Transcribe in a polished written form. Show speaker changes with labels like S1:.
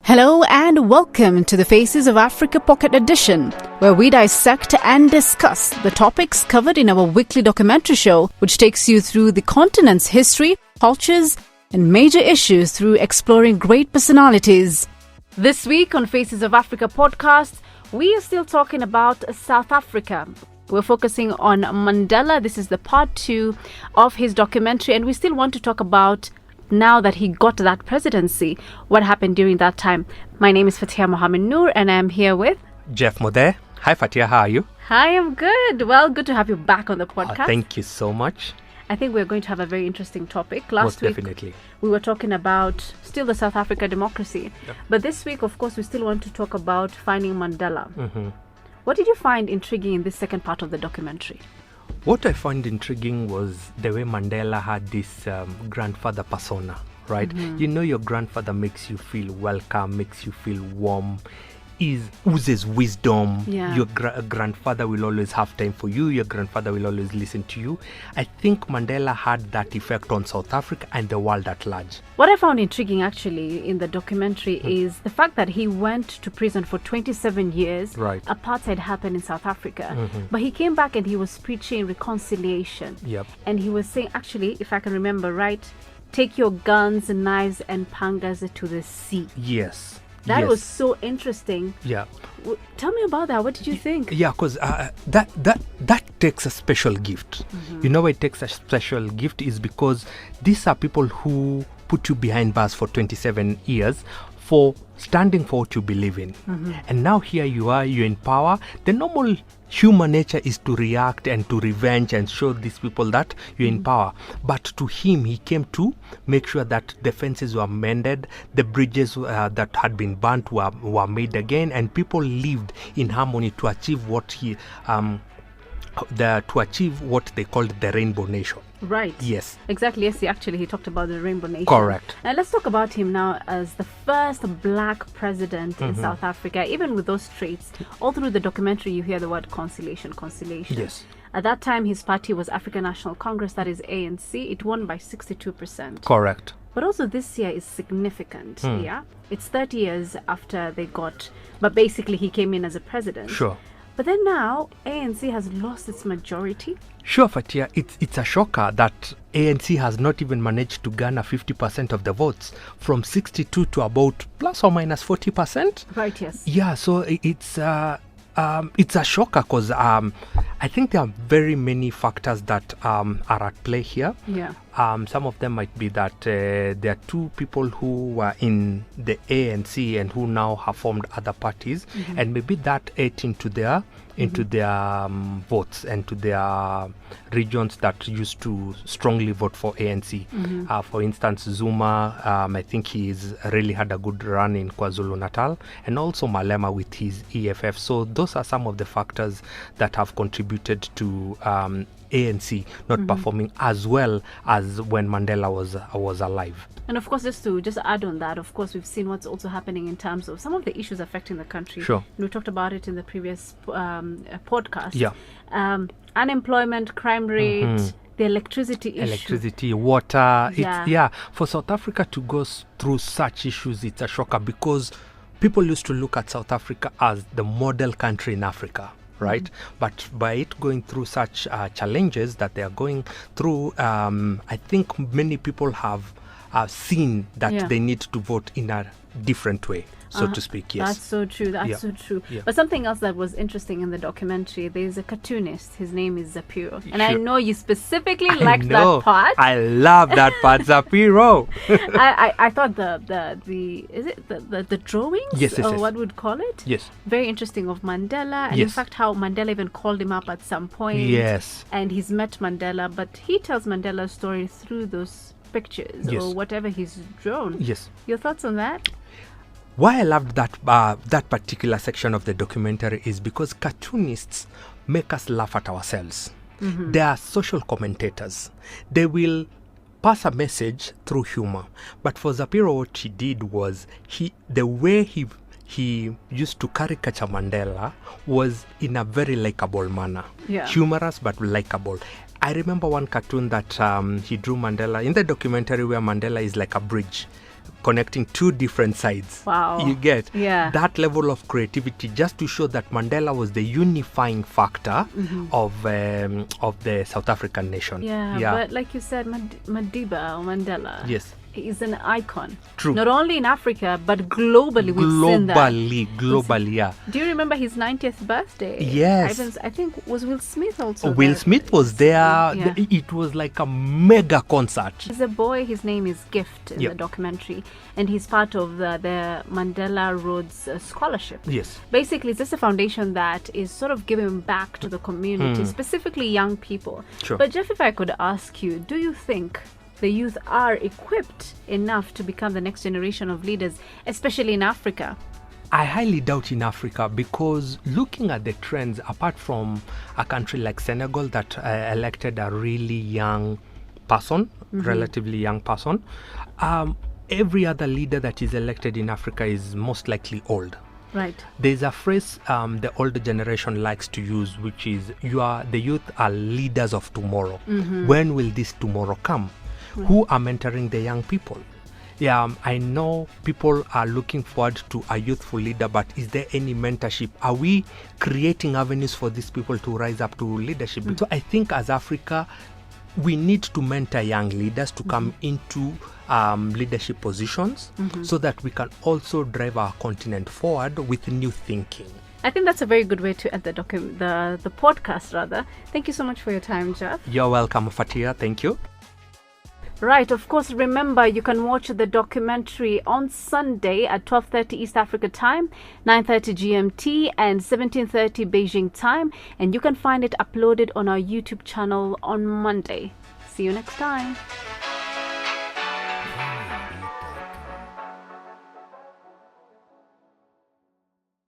S1: Hello and welcome to the Faces of Africa Pocket Edition, where we dissect and discuss the topics covered in our weekly documentary show, which takes you through the continent's history, cultures, and major issues through exploring great personalities. This week on Faces of Africa podcast, we are still talking about South Africa. We're focusing on Mandela. This is the part 2 of his documentary, and we still want to talk about now that he got that presidency, what happened during that time. My name is Fathiya Nur, and I'm here with
S2: Jeff Muthee. Hi Fathiya, how are you?
S1: Hi, I'm good. Well, good to have you back on the podcast.
S2: Thank you so much.
S1: I think we're going to have a very interesting topic.
S2: Most definitely.
S1: We were talking about still the South Africa democracy.
S2: Yep.
S1: But this week, of course, we still want to talk about finding Mandela.
S2: Mm-hmm.
S1: What did you find intriguing in this second part of the documentary?
S2: What I found intriguing was the way Mandela had this grandfather persona, right?
S1: Mm-hmm.
S2: You know, your grandfather makes you feel welcome, makes you feel warm, oozes wisdom.
S1: Yeah.
S2: Your grandfather will always have time for you. Your grandfather will always listen to you. I think Mandela had that effect on South Africa and the world at large.
S1: What I found intriguing actually in the documentary is the fact that he went to prison for 27 years.
S2: Right.
S1: Apartheid happened in South Africa.
S2: Mm-hmm.
S1: But he came back and he was preaching reconciliation.
S2: Yep.
S1: And he was saying, actually, if I can remember right, take your guns, knives, and pangas to the sea.
S2: Yes.
S1: That
S2: yes.
S1: was so interesting.
S2: Yeah.
S1: Tell me about that. What did you think?
S2: Yeah, because that takes a special gift.
S1: Mm-hmm.
S2: You know why it takes a special gift is because these are people who put you behind bars for 27 years for standing for what you believe in.
S1: Mm-hmm.
S2: And now here you are, you're in power. The normal human nature is to react and to revenge and show these people that you're in power. But to him, he came to make sure that the fences were mended, the bridges that had been burnt were made again, and people lived in harmony to achieve what what they called the Rainbow Nation.
S1: Right.
S2: Yes.
S1: Exactly. Yes, he talked about the Rainbow Nation.
S2: Correct.
S1: And let's talk about him now as the first black president in
S2: Mm-hmm.
S1: South Africa. Even with those traits, all through the documentary, you hear the word conciliation.
S2: Yes.
S1: At that time, his party was African National Congress, that is ANC. It won by 62%.
S2: Correct.
S1: But also this year is significant, yeah? It's 30 years after but basically he came in as a president.
S2: Sure.
S1: But then now, ANC has lost its majority.
S2: Sure, Fathiya, it's a shocker that ANC has not even managed to garner 50% of the votes, from 62 to about plus or minus 40%.
S1: Right, yes.
S2: Yeah, so it's a shocker because I think there are very many factors that are at play here.
S1: Yeah.
S2: Some of them might be that there are two people who were in the ANC and who now have formed other parties,
S1: Mm-hmm.
S2: and maybe that ate into their votes and to their regions that used to strongly vote for ANC.
S1: Mm-hmm.
S2: For instance, Zuma, I think he's really had a good run in KwaZulu-Natal, and also Malema with his EFF. So those are some of the factors that have contributed to ANC not
S1: Mm-hmm.
S2: performing as well as when Mandela was alive.
S1: And of course, just to add on that, of course, we've seen what's also happening in terms of some of the issues affecting the country.
S2: Sure.
S1: And we talked about it in the previous podcast.
S2: Yeah.
S1: Unemployment, crime rate,
S2: Mm-hmm.
S1: the electricity issue.
S2: Electricity, water.
S1: Yeah.
S2: For South Africa to go through such issues, it's a shocker because people used to look at South Africa as the model country in Africa. Right, but by it going through such challenges that they are going through, I think many people have seen that they need to vote in a different way, so to speak. Yes,
S1: that's so true. So true.
S2: Yeah.
S1: But something else that was interesting in the documentary, there's a cartoonist. His name is Zapiro, and
S2: Sure.
S1: I know you specifically liked that part.
S2: I love that part, Zapiro.
S1: I thought the drawings,
S2: Yes.
S1: or what would call it?
S2: Yes.
S1: Very interesting of Mandela, and in
S2: Yes.
S1: fact how Mandela even called him up at some point.
S2: Yes.
S1: And he's met Mandela, but he tells Mandela's story through those pictures
S2: Yes.
S1: or whatever he's drawn.
S2: Yes.
S1: Your thoughts on that?
S2: Why I loved that particular section of the documentary is because cartoonists make us laugh at ourselves.
S1: Mm-hmm.
S2: They are social commentators. They will pass a message through humor. But for Zapiro, what he did was the way he used to caricature Mandela was in a very likable manner.
S1: Yeah.
S2: Humorous but likable. I remember one cartoon that he drew Mandela in the documentary where Mandela is like a bridge connecting two different sides.
S1: Wow.
S2: You get
S1: Yeah.
S2: that level of creativity just to show that Mandela was the unifying factor of the South African nation.
S1: Yeah, but like you said, Madiba or Mandela.
S2: Yes.
S1: Is an icon.
S2: True.
S1: Not only in Africa, but globally we've seen that.
S2: Globally, yeah.
S1: Do you remember his 90th birthday?
S2: Yes.
S1: I think was Will Smith also
S2: Will
S1: there?
S2: Smith was there.
S1: Yeah.
S2: It was like a mega concert.
S1: There's a boy, his name is Gift in the documentary, and he's part of the Mandela Rhodes Scholarship.
S2: Yes.
S1: Basically, it's just a foundation that is sort of giving back to the community, specifically young people.
S2: Sure.
S1: But Jeff, if I could ask you, do you think the youth are equipped enough to become the next generation of leaders, especially in Africa?
S2: I highly doubt in Africa, because looking at the trends, apart from a country like Senegal that elected a really young person, relatively young person, every other leader that is elected in Africa is most likely old.
S1: Right.
S2: There's a phrase the older generation likes to use, which is the youth are leaders of tomorrow. When will this tomorrow come? Who are mentoring the young people? Yeah, I know people are looking forward to a youthful leader, but is there any mentorship? Are we creating avenues for these people to rise up to leadership? So I think as Africa, we need to mentor young leaders to come into leadership positions so that we can also drive our continent forward with new thinking.
S1: I think that's a very good way to end the podcast, rather. Thank you so much for your time, Jeff.
S2: You're welcome, Fathiya. Thank you.
S1: Right, of course, remember you can watch the documentary on Sunday at 12:30 East Africa time, 9:30 GMT and 17:30 Beijing time, and you can find it uploaded on our YouTube channel on Monday. See you next time.